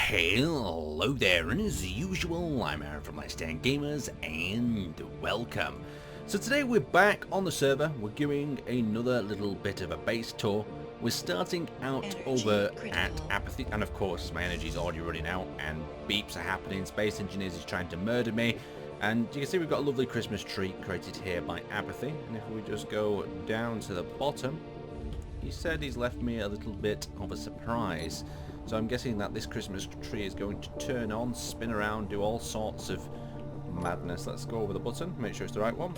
Hello there, and as usual, I'm Aaron from Laststandgamers, and welcome. So today we're back on the server. We're doing another little bit of a base tour. We're starting out over at Apathy, and of course my energy's already running out, and beeps are happening. Space Engineers is trying to murder me, and you can see we've got a lovely Christmas tree created here by Apathy. And if we just go down to the bottom, he said he's left me a little bit of a surprise. So I'm guessing that this Christmas tree is going to turn on, spin around, do all sorts of madness. Let's go over the button, make sure it's the right one.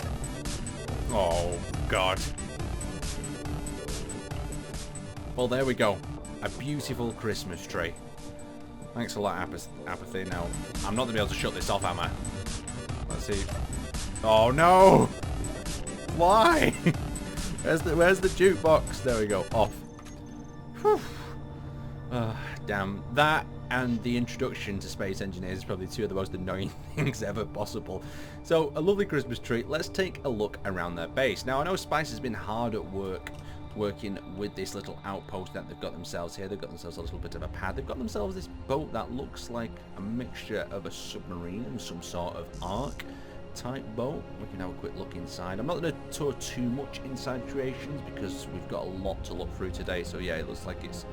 Oh, God. Well, there we go. A beautiful Christmas tree. Thanks a lot, Apathy. Now, I'm not going to be able to shut this off, am I? Let's see. Oh, no! Why? Where's the jukebox? There we go. Off. Whew. Damn. That and the introduction to Space Engineers is probably two of the most annoying things ever possible. So, a lovely Christmas tree. Let's take a look around their base. Now, I know Spice has been hard at work working with this little outpost that they've got themselves here. They've got themselves a little bit of a pad. They've got themselves this boat that looks like a mixture of a submarine and some sort of ark type boat. We can have a quick look inside. I'm not going to tour too much inside creations because we've got a lot to look through today. So yeah, it looks like it's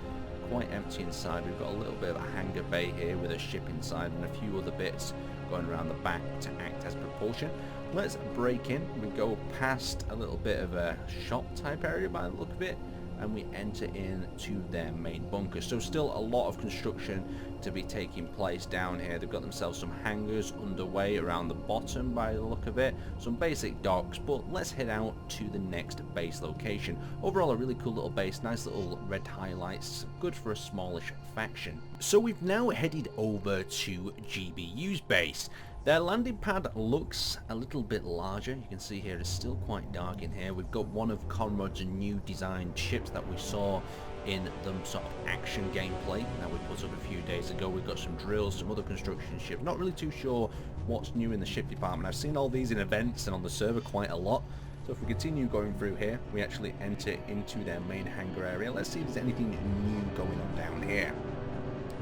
quite empty inside. We've got a little bit of a hangar bay here with a ship inside and a few other bits going around the back to act as propulsion. Let's break in. We go past a little bit of a shop type area by the look of it, and we enter into their main bunker. So still a lot of construction to be taking place down here. They've got themselves some hangars underway around the bottom by the look of it, some basic docks, but let's head out to the next base location. Overall, a really cool little base, nice little red highlights, good for a smallish faction. So we've now headed over to GBU's base. Their landing pad looks a little bit larger. You can see here it's still quite dark in here. We've got one of Conrad's new designed ships that we saw in the sort of action gameplay that we put up a few days ago. We've got some drills, some other construction ships. Not really too sure what's new in the ship department. I've seen all these in events and on the server quite a lot. So if we continue going through here, we actually enter into their main hangar area. Let's see if there's anything new going on down here.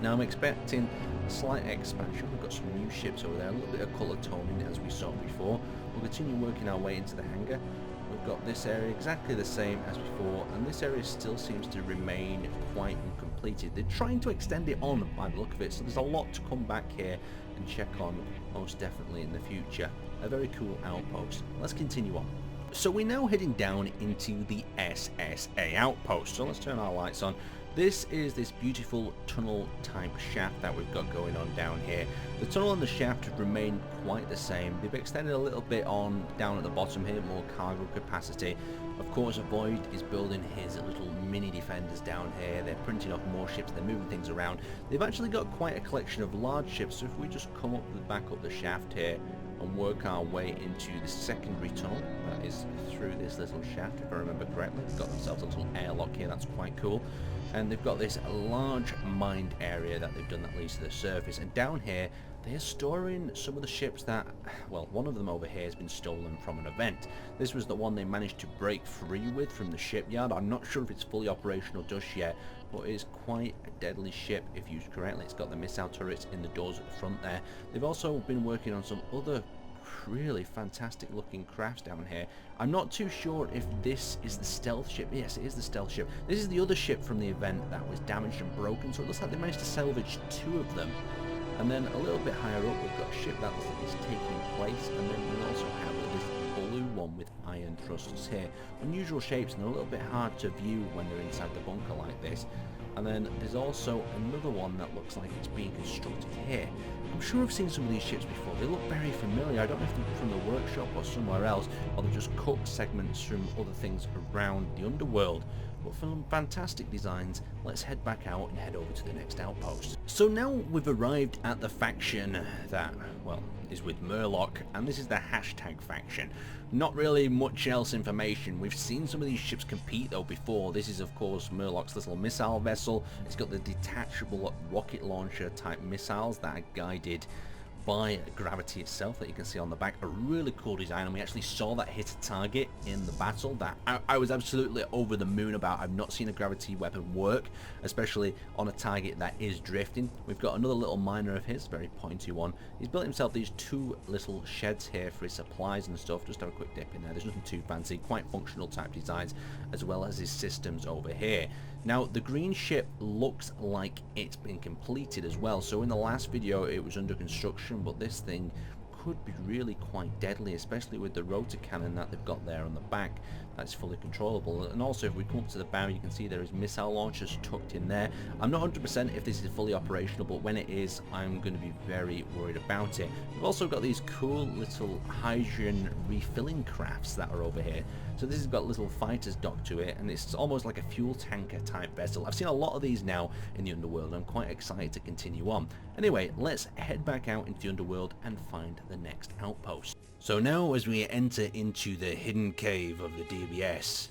Now I'm expecting a slight expansion. We've got some new ships over there, a little bit of colour toning as we saw before. We'll continue working our way into the hangar. We've got this area exactly the same as before, and this area still seems to remain quite uncompleted. They're trying to extend it on by the look of it, so there's a lot to come back here and check on most definitely in the future. A very cool outpost. Let's continue on. So we're now heading down into the SSA outpost, so let's turn our lights on. This is this beautiful tunnel type shaft that we've got going on down here. The tunnel and the shaft remain quite the same. They've extended a little bit on down at the bottom here, more cargo capacity. Of course, Void is building his little mini defenders down here. They're printing off more ships, they're moving things around. They've actually got quite a collection of large ships, so if we just come up the back up the shaft here and work our way into the secondary tunnel that is through this little shaft, if I remember correctly. They've got themselves a little airlock here, that's quite cool. And they've got this large mined area that they've done that leads to the surface. And down here, they're storing some of the ships that, well, one of them over here has been stolen from an event. This was the one they managed to break free with from the shipyard. I'm not sure if it's fully operational just yet, but it is quite a deadly ship if used correctly. It's got the missile turrets in the doors at the front there. They've also been working on some other really fantastic looking crafts down here. I'm not too sure if this is the stealth ship. Yes, it is the stealth ship. This is the other ship from the event that was damaged and broken, so it looks like they managed to salvage two of them. And then a little bit higher up we've got a ship that looks like it's taking place, and then we also have this blue one with iron thrusters here. Unusual shapes, and they're a little bit hard to view when they're inside the bunker like this. And then there's also another one that looks like it's being constructed here. I'm sure I've seen some of these ships before. They look very familiar. I don't know if they're from the workshop or somewhere else, or they're just cut segments from other things around the underworld. But for some fantastic designs, let's head back out and head over to the next outpost. So now we've arrived at the faction that, well, is with Merlok, and this is the hashtag faction. Not really much else information. We've seen some of these ships compete though before. This is of course Merlok's little missile vessel. It's got the detachable rocket launcher type missiles that are guided by gravity itself that you can see on the back. A really cool design, and we actually saw that hit a target in the battle that I was absolutely over the moon about. I've not seen a gravity weapon work, especially on a target that is drifting. We've got another little miner of his, very pointy one. He's built himself these two little sheds here for his supplies and stuff. Just have a quick dip in there. There's nothing too fancy, quite functional type designs, as well as his systems over here. Now, the green ship looks like it's been completed as well. So in the last video, it was under construction, but this thing could be really quite deadly, especially with the rotor cannon that they've got there on the back. That's fully controllable. And also, if we come up to the bow, you can see there is missile launchers tucked in there. I'm not 100% if this is fully operational, but when it is, I'm going to be very worried about it. We've also got these cool little hydrogen refilling crafts that are over here. So this has got little fighters docked to it, and it's almost like a fuel tanker type vessel. I've seen a lot of these now in the underworld, and I'm quite excited to continue on. Anyway, let's head back out into the underworld and find the next outpost. So now, as we enter into the hidden cave of the DBS,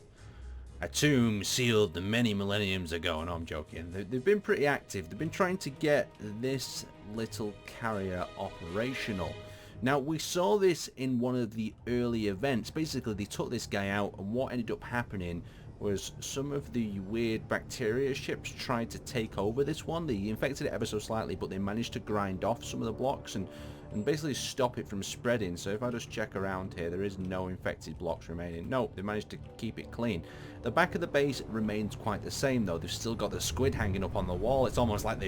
a tomb sealed many millenniums ago. And I'm joking. They've been pretty active. They've been trying to get this little carrier operational. Now, we saw this in one of the early events. Basically, they took this guy out, and what ended up happening was some of the weird bacteria ships tried to take over this one. They infected it ever so slightly, but they managed to grind off some of the blocks and basically stop it from spreading. So if I just check around here, there is no infected blocks remaining. No, they managed to keep it clean. The back of the base remains quite the same though. They've still got the squid hanging up on the wall. It's almost like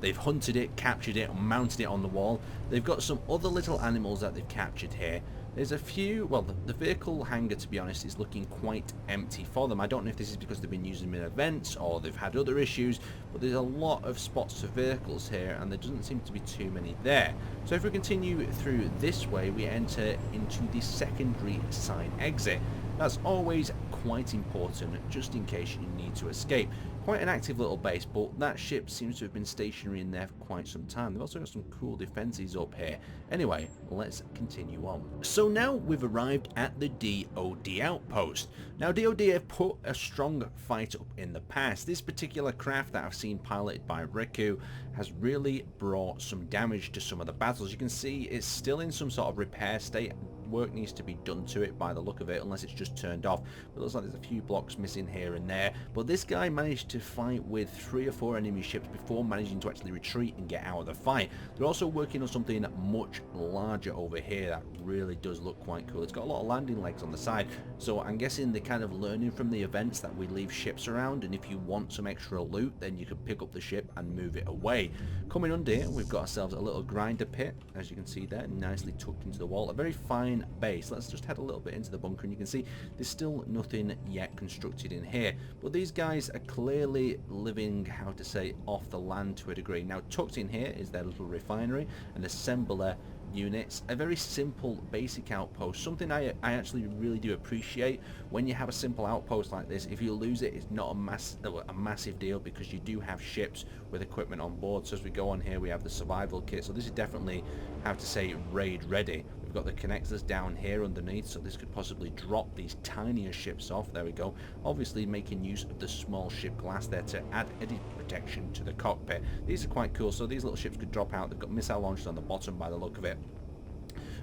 they've hunted it, captured it, and mounted it on the wall. They've got some other little animals that they've captured here. There's a few, well, the vehicle hangar, to be honest, is looking quite empty for them. I don't know if this is because they've been using them in events or they've had other issues, but there's a lot of spots for vehicles here, and there doesn't seem to be too many there. So if we continue through this way, we enter into the secondary side exit. That's always quite important, just in case you need to escape. Quite an active little base, but that ship seems to have been stationary in there for quite some time. They've also got some cool defenses up here. Anyway, let's continue on. So now we've arrived at the DOD outpost. Now, DOD have put a strong fight up in the past. This particular craft that I've seen piloted by Riku has really brought some damage to some of the battles. You can see it's still in some sort of repair state. Work needs to be done to it by the look of it, unless it's just turned off. It looks like there's a few blocks missing here and there, but this guy managed to fight with 3 or 4 enemy ships before managing to actually retreat and get out of the fight. They're also working on something much larger over here that really does look quite cool. It's got a lot of landing legs on the side, so I'm guessing they're kind of learning from the events that we leave ships around, and if you want some extra loot, then you can pick up the ship and move it away. Coming under here, we've got ourselves a little grinder pit, as you can see there, nicely tucked into the wall. A very fine base. Let's just head a little bit into the bunker, and you can see there's still nothing yet constructed in here, but these guys are clearly living, how to say, off the land to a degree. Now, tucked in here is their little refinery and assembler units. A very simple basic outpost, something I actually really do appreciate. When you have a simple outpost like this, if you lose it, it's not a massive deal, because you do have ships with equipment on board. So as we go on here, we have the survival kit, so this is definitely, how to say, raid ready. We've got the connectors down here underneath, so this could possibly drop these tinier ships off. There we go. Obviously making use of the small ship glass there to add eddy protection to the cockpit. These are quite cool, so these little ships could drop out. They've got missile launchers on the bottom by the look of it.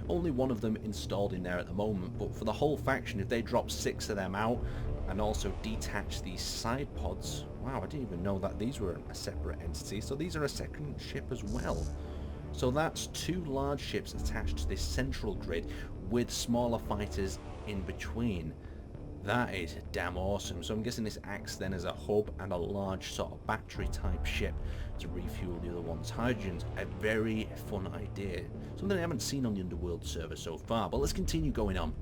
Only one of them installed in there at the moment, but for the whole faction, if they drop 6 of them out and also detach these side pods, wow, I didn't even know that these were a separate entity. So these are a second ship as well. So that's 2 large ships attached to this central grid with smaller fighters in between. That is damn awesome. So I'm guessing this acts then as a hub and a large sort of battery type ship to refuel the other one's hydrogens. A very fun idea. Something I haven't seen on the Underworld server so far, but let's continue going on.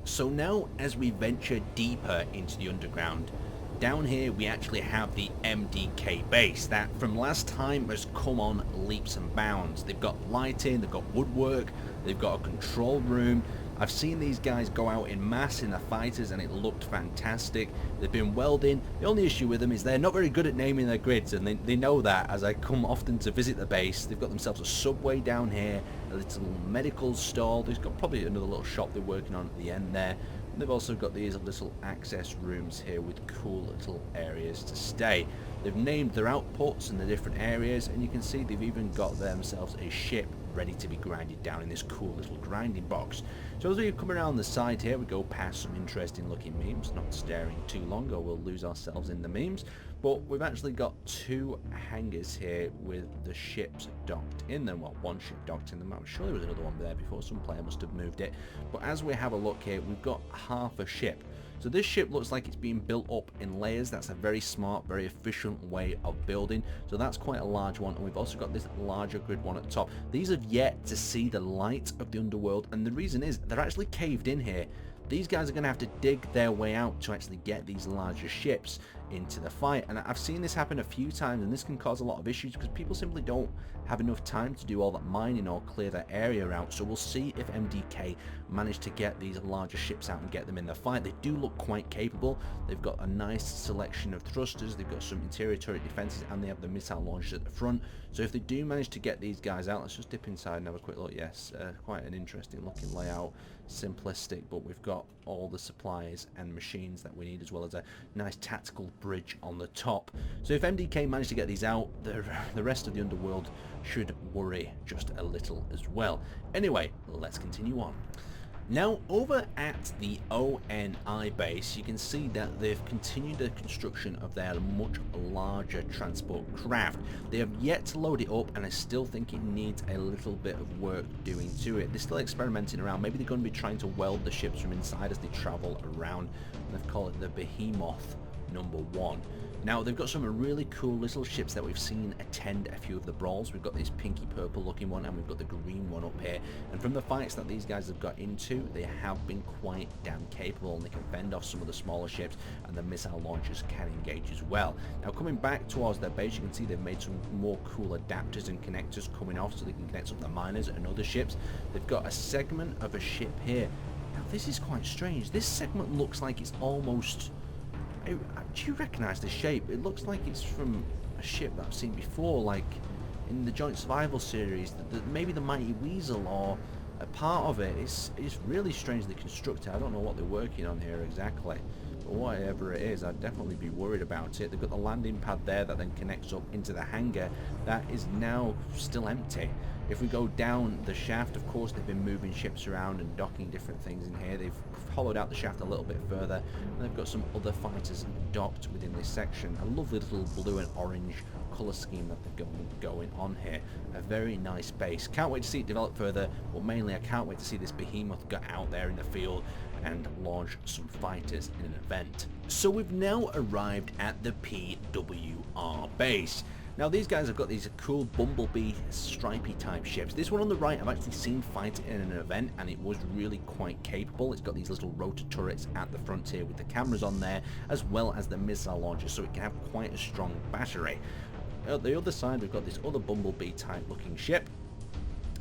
So now, as we venture deeper into the underground, down here we actually have the MDK base that from last time has come on leaps and bounds. They've got lighting, they've got woodwork, they've got a control room. I've seen these guys go out in mass in the fighters and it looked fantastic. They've been welding. The only issue with them is they're not very good at naming their grids, and they know that as I come often to visit the base. They've got themselves a subway down here, a little medical stall. There's got probably another little shop they're working on at the end there. And they've also got these little access rooms here with cool little areas to stay. They've named their outputs and the different areas, and you can see they've even got themselves a ship ready to be grinded down in this cool little grinding box. So as we come around the side here, we go past some interesting looking memes, not staring too long or we'll lose ourselves in the memes. But we've actually got 2 hangars here with the ships docked in them. Well, 1 ship docked in them. I'm sure there was another one there before. Some player must have moved it. But as we have a look here, we've got half a ship. So this ship looks like it's being built up in layers. That's a very smart, very efficient way of building. So that's quite a large one. And we've also got this larger grid one at the top. These have yet to see the light of the underworld. And the reason is they're actually caved in here. These guys are going to have to dig their way out to actually get these larger ships into the fight. And I've seen this happen a few times, and this can cause a lot of issues because people simply don't have enough time to do all that mining or clear that area out. So we'll see if MDK manage to get these larger ships out and get them in the fight. They do look quite capable. They've got a nice selection of thrusters, they've got some interior turret defenses, and they have the missile launchers at the front. So if they do manage to get these guys out, let's just dip inside and have a quick look. Yes, quite an interesting looking layout, simplistic, but we've got all the supplies and machines that we need, as well as a nice tactical bridge on the top. So if MDK manage to get these out, the rest of the underworld should worry just a little as well. Anyway, let's continue on. Now, over at the ONI base, you can see that they've continued the construction of their much larger transport craft. They have yet to load it up, and I still think it needs a little bit of work doing to it. They're still experimenting around. Maybe they're going to be trying to weld the ships from inside as they travel around. And they've called it the Behemoth #1. Now, they've got some really cool little ships that we've seen attend a few of the brawls. We've got this pinky purple looking one, and we've got the green one up here. And from the fights that these guys have got into, they have been quite damn capable, and they can fend off some of the smaller ships, and the missile launchers can engage as well. Now, coming back towards their base, you can see they've made some more cool adapters and connectors coming off so they can connect up the miners and other ships. They've got a segment of a ship here. Now, this is quite strange. This segment looks like it's almost... Do you recognise this shape? It looks like it's from a ship that I've seen before, like in the Joint Survival series, maybe the Mighty Weasel or a part of it. It's really strangely constructed. I don't know what they're working on here exactly, but whatever it is, I'd definitely be worried about it. They've got the landing pad there that then connects up into the hangar that is now still empty. If we go down the shaft, of course, they've been moving ships around and docking different things in here. They've hollowed out the shaft a little bit further, and they've got some other fighters docked within this section. A lovely little blue and orange colour scheme that they've got going on here. A very nice base. Can't wait to see it develop further, but mainly I can't wait to see this behemoth get out there in the field and launch some fighters in an event. So we've now arrived at the PWR base. Now, these guys have got these cool bumblebee stripy type ships. This one on the right I've actually seen fight in an event, and it was really quite capable. It's got these little rotor turrets at the front here with the cameras on there, as well as the missile launcher, so it can have quite a strong battery. At the other side, we've got this other bumblebee type looking ship,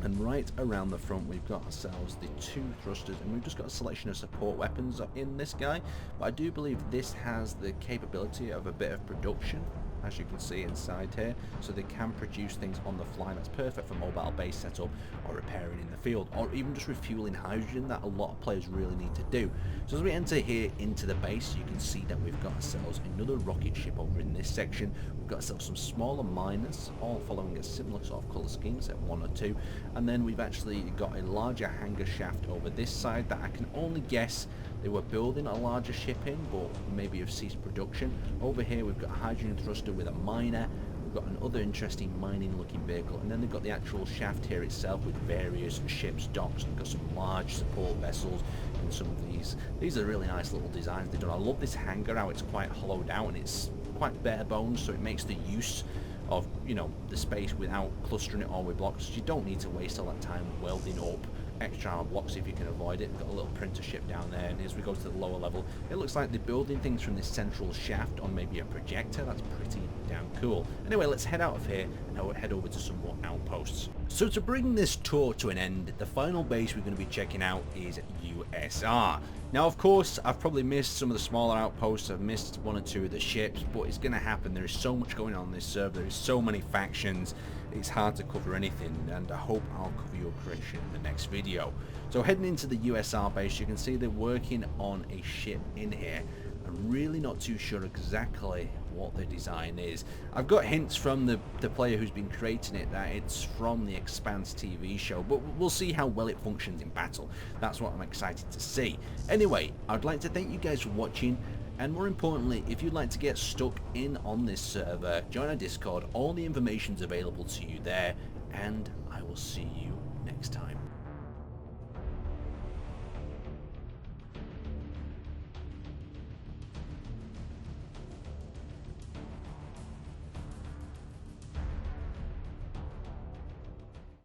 and right around the front we've got ourselves the 2 thrusters, and we've just got a selection of support weapons in this guy. But I do believe this has the capability of a bit of production, as you can see inside here, so they can produce things on the fly. That's perfect for mobile base setup or repairing in the field, or even just refueling hydrogen that a lot of players really need to do. So as we enter here into the base, you can see that we've got ourselves another rocket ship over in this section. We've got ourselves some smaller miners, all following a similar sort of colour scheme, set 1 or 2, and then we've actually got a larger hangar shaft over this side that I can only guess they were building a larger ship in, but maybe have ceased production. Over here we've got a hydrogen thruster with a miner. We've got another interesting mining looking vehicle, and then they've got the actual shaft here itself with various ships docked. They've got some large support vessels and some of these. These are really nice little designs they've done. I love this hangar, how it's quite hollowed out and it's quite bare bones, so it makes the use of, you know, the space without clustering it all with blocks. You don't need to waste all that time welding up extra armor blocks if you can avoid it. We've got a little printer ship down there, and as we go to the lower level, it looks like they're building things from this central shaft on maybe a projector. That's pretty damn cool. Anyway, let's head out of here and head over to some more outposts. So to bring this tour to an end, the final base we're going to be checking out is USR. Now, of course, I've probably missed some of the smaller outposts. I've missed 1 or 2 of the ships, but it's going to happen. There is so much going on this server. There is so many factions. It's hard to cover anything, and I hope I'll cover your creation in the next video. So heading into the USR base, you can see they're working on a ship in here. And I'm really not too sure exactly what the design is. I've got hints from the player who's been creating it that it's from the Expanse TV show, but we'll see how well it functions in battle. That's what I'm excited to see. Anyway, I'd like to thank you guys for watching, and more importantly, if you'd like to get stuck in on this server, join our Discord. All the information's available to you there, and I will see you next time.